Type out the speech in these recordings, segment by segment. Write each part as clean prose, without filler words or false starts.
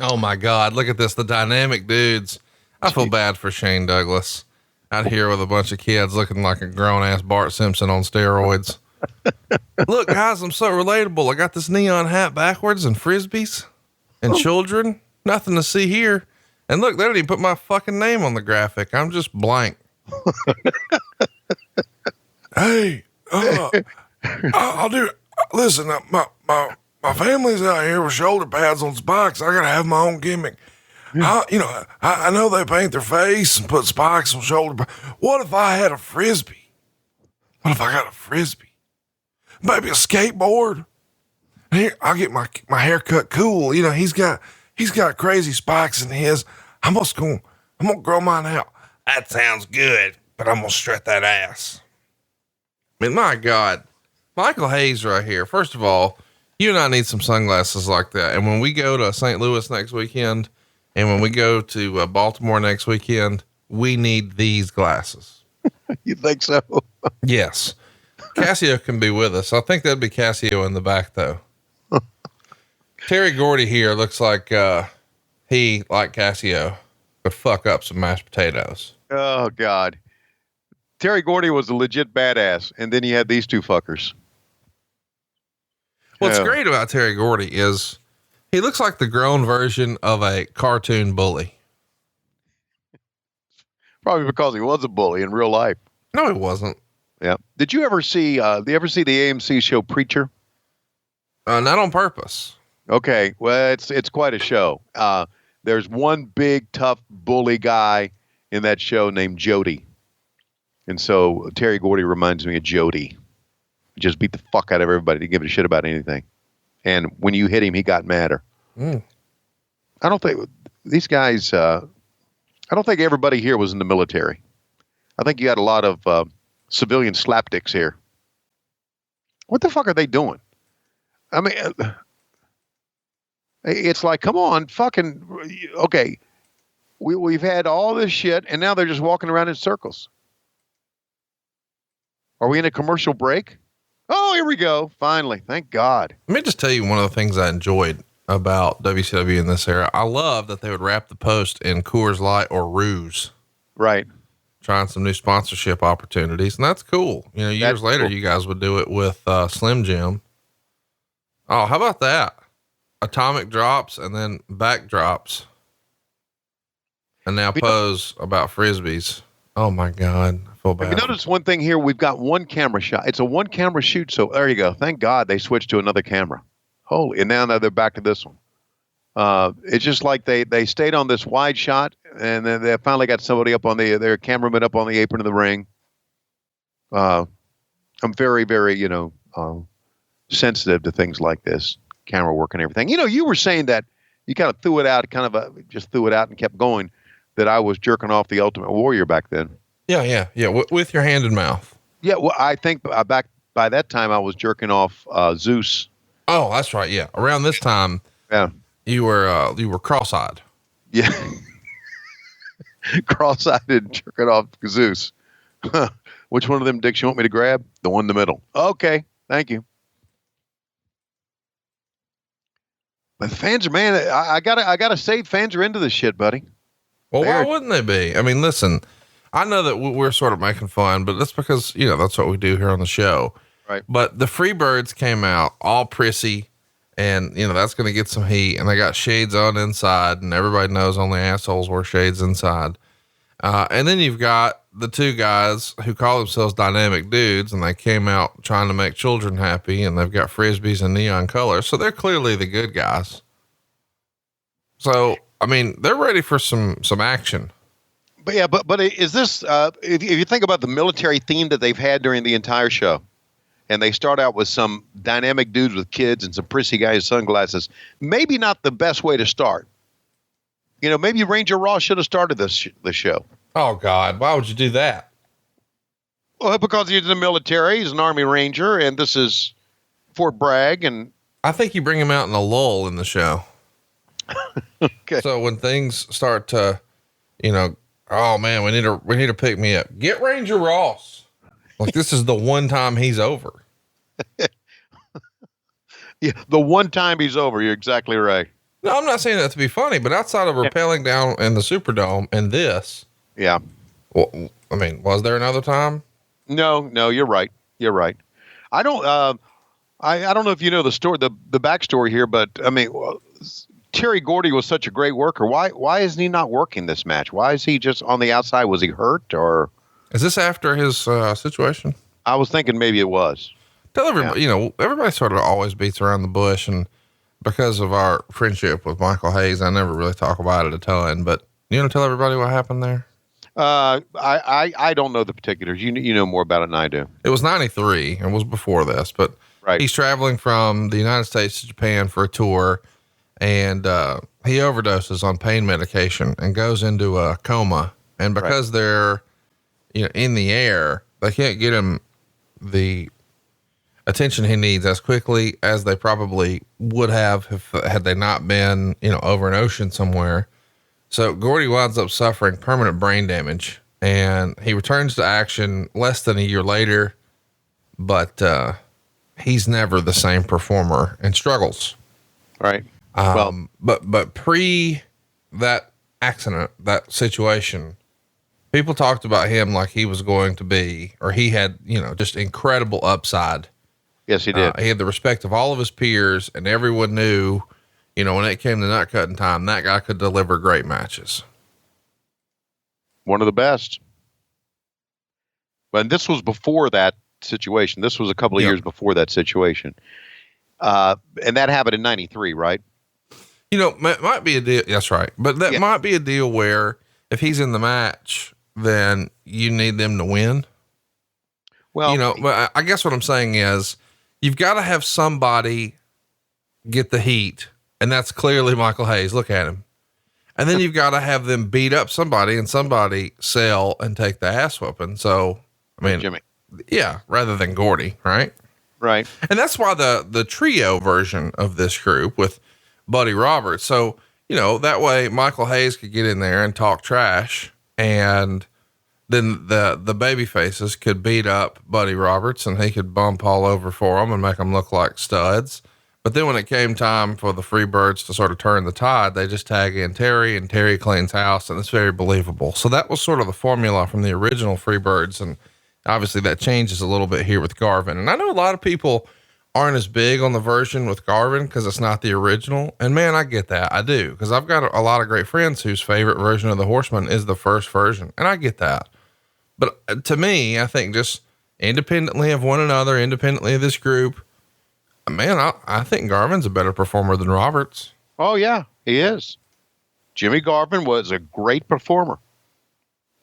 Oh my God. Look at this. The dynamic dudes. I feel bad for Shane Douglas out here with a bunch of kids looking like a grown ass Bart Simpson on steroids. Look, guys, I'm so relatable. I got this neon hat backwards and frisbees and children. Nothing to see here. And look, they didn't even put my fucking name on the graphic. I'm just blank. Hey, I'll do. Listen, my family's out here with shoulder pads on spikes. I gotta have my own gimmick. I know they paint their face and put spikes on shoulder pads. What if I had a frisbee? What if I got a frisbee? Maybe a skateboard. Here, I'll get my haircut cool. You know, he's got crazy spikes in his. I'm gonna grow mine out. That sounds good, but I'm gonna strut that ass. I mean, my God, Michael Hayes right here. First of all, you and I need some sunglasses like that. And when we go to St. Louis next weekend, and when we go to Baltimore next weekend, we need these glasses. You think so? Yes. Cassio can be with us. I think that'd be Cassio in the back though. Terry Gordy here looks like, he, like Cassio, could fuck up some mashed potatoes. Oh God. Terry Gordy was a legit badass. And then he had these two fuckers. What's great about Terry Gordy is he looks like the grown version of a cartoon bully. Probably because he was a bully in real life. No, he wasn't. Yeah. Did you ever see, the AMC show Preacher? Not on purpose. Okay. Well, it's quite a show. There's one big, tough bully guy in that show named Jody. And so Terry Gordy reminds me of Jody. Just beat the fuck out of everybody to give a shit about anything. And when you hit him, he got madder. I don't think these guys, I don't think everybody here was in the military. I think you had a lot of civilian slapdicks here. What the fuck are they doing? I mean, it's like, come on, fucking, okay. We've had all this shit and now they're just walking around in circles. Are we in a commercial break? Oh, here we go. Finally. Thank God. Let me just tell you one of the things I enjoyed about WCW in this era. I love that they would wrap the post in Coors Light or Ruse. Right. Trying some new sponsorship opportunities. And that's cool. You know, years later, you guys would do it with Slim Jim. Oh, how about that? Atomic drops and then back drops. And now pose about Frisbees. Oh my God. I feel bad. Have you noticed one thing here? We've got one camera shot. It's a one camera shoot. So there you go. Thank God they switched to another camera. Holy, and now they're back to this one. It's just like they stayed on this wide shot and then they finally got somebody up on their cameraman up on the apron of the ring. I'm very, very, sensitive to things like this, camera work and everything. You know, you were saying that you kind of threw it out, just threw it out and kept going, that I was jerking off the Ultimate Warrior back then. Yeah. With your hand and mouth. Yeah. Well, I think back by that time I was jerking off Zeus. Oh, that's right. Yeah. Around this time. Yeah. You were cross-eyed. Yeah. Cross-eyed and jerking off Zeus. Which one of them dicks you want me to grab? The one in the middle. Okay. Thank you. But fans are, man, I gotta say, fans are into this shit, buddy. Well, why wouldn't they be? I mean, listen, I know that we're sort of making fun, but that's because, that's what we do here on the show. Right. But the Freebirds came out all prissy and, that's going to get some heat and they got shades on inside and everybody knows only assholes wear shades inside. And then you've got the two guys who call themselves dynamic dudes and they came out trying to make children happy and they've got Frisbees and neon colors. So they're clearly the good guys. So, I mean, they're ready for some action. But yeah, but is this, if you think about the military theme that they've had during the entire show, and they start out with some dynamic dudes with kids and some prissy guys with sunglasses, maybe not the best way to start. Maybe Ranger Ross should have started the show. Oh God. Why would you do that? Well, because he's in the military, he's an Army Ranger, and this is Fort Bragg. And I think you bring him out in a lull in the show. Okay. So when things start to, oh man, we need to pick me up. Get Ranger Ross. Like this is the one time he's over. Yeah. The one time he's over. You're exactly right. No, I'm not saying that to be funny, but outside of rappelling down in the Superdome and this, Yeah. well, I mean, was there another time? No, you're right. You're right. I don't, I don't know if you know the story, the backstory here, but I mean, Terry Gordy was such a great worker. Why isn't he not working this match? Why is he just on the outside? Was he hurt, or is this after his situation? I was thinking maybe it was. Tell everybody, everybody sort of always beats around the bush, and because of our friendship with Michael Hayes, I never really talk about it a ton, but tell everybody what happened there. I don't know the particulars. You know more about it than I do. It was 93 and was before this, but right. He's traveling from the United States to Japan for a tour, and he overdoses on pain medication and goes into a coma. And because they're, in the air, they can't get him the attention he needs as quickly as they probably would have had they not been, over an ocean somewhere. So Gordy winds up suffering permanent brain damage, and he returns to action less than a year later, but he's never the same performer and struggles. Right. But pre that accident, that situation, people talked about him like he was going to be, or he had, just incredible upside. Yes, he did. He had the respect of all of his peers, and everyone knew, when it came to nut cutting time, that guy could deliver great matches. One of the best. But this was before that situation. This was a couple of years before that situation. And that happened in 93, right? Might be a deal. That's right. But that might be a deal where if he's in the match, then you need them to win. Well, but I guess what I'm saying is you've got to have somebody get the heat. And that's clearly Michael Hayes. Look at him. And then you've got to have them beat up somebody and somebody sell and take the ass whooping. So, I mean, Jimmy. Yeah, rather than Gordy. Right. Right. And that's why the trio version of this group with Buddy Roberts. So, that way Michael Hayes could get in there and talk trash, and then the baby faces could beat up Buddy Roberts, and he could bump all over for them and make them look like studs. But then when it came time for the Freebirds to sort of turn the tide, they just tag in Terry, and Terry cleans house, and it's very believable. So that was sort of the formula from the original Freebirds. And obviously that changes a little bit here with Garvin. And I know a lot of people aren't as big on the version with Garvin because it's not the original. And man, I get that. I do. Cause I've got a lot of great friends whose favorite version of the Horseman is the first version. And I get that. But to me, I think just independently of one another, independently of this group, man, I think Garvin's a better performer than Roberts. Oh yeah, he is. Jimmy Garvin was a great performer.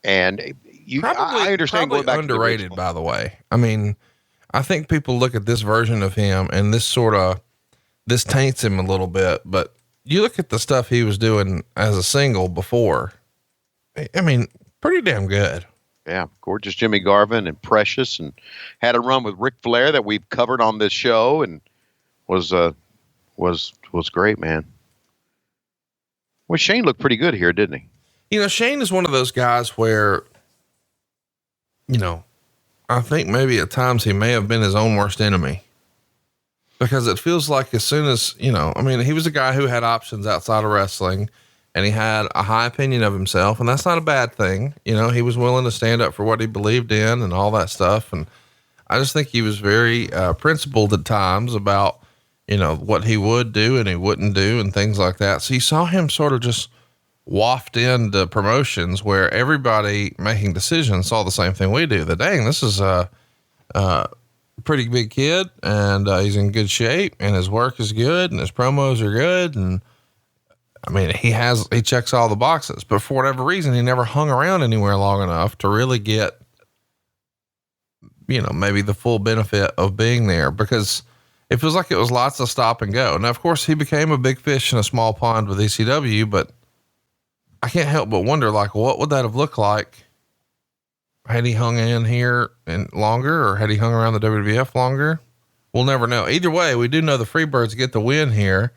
And I understand going back underrated, by the way. I mean, I think people look at this version of him and this taints him a little bit, but you look at the stuff he was doing as a single before. I mean, pretty damn good. Yeah. Gorgeous Jimmy Garvin and Precious, and had a run with Ric Flair that we've covered on this show, and was great, man. Well, Shane looked pretty good here, didn't he? Shane is one of those guys where, I think maybe at times he may have been his own worst enemy, because it feels like as soon as, he was a guy who had options outside of wrestling, and he had a high opinion of himself, and that's not a bad thing. He was willing to stand up for what he believed in and all that stuff. And I just think he was very principled at times about, what he would do and he wouldn't do and things like that. So you saw him sort of just waft into promotions where everybody making decisions saw the same thing we do. That, dang, this is a pretty big kid, and he's in good shape, and his work is good, and his promos are good. And I mean, he checks all the boxes, but for whatever reason, he never hung around anywhere long enough to really get, maybe the full benefit of being there, because it feels like it was lots of stop and go. Now, of course, he became a big fish in a small pond with ECW, but I can't help but wonder, like, what would that have looked like had he hung in here and longer, or had he hung around the WWF longer? We'll never know. Either way, we do know the Freebirds get the win here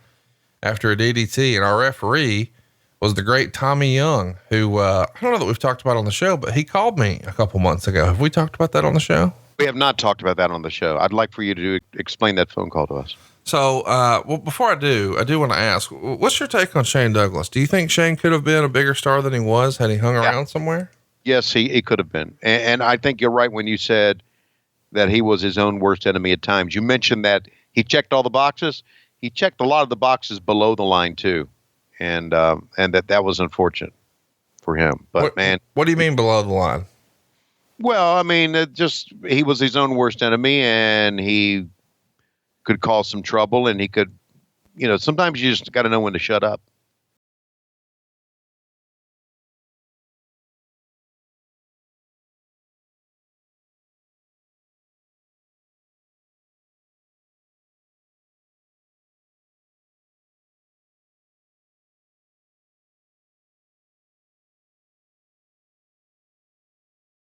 after a DDT, and our referee was the great Tommy Young, who, I don't know that we've talked about on the show, but he called me a couple months ago. Have we talked about that on the show? We have not talked about that on the show. I'd like for you to explain that phone call to us. So, well, before I do want to ask, what's your take on Shane Douglas? Do you think Shane could have been a bigger star than he was had he hung around somewhere? Yes, he could have been. And I think you're right when you said that he was his own worst enemy at times. You mentioned that he checked all the boxes. He checked a lot of the boxes below the line too. And that was unfortunate for him. But what do you mean below the line? Well, I mean, he was his own worst enemy, and he could cause some trouble, and he could, sometimes you just got to know when to shut up.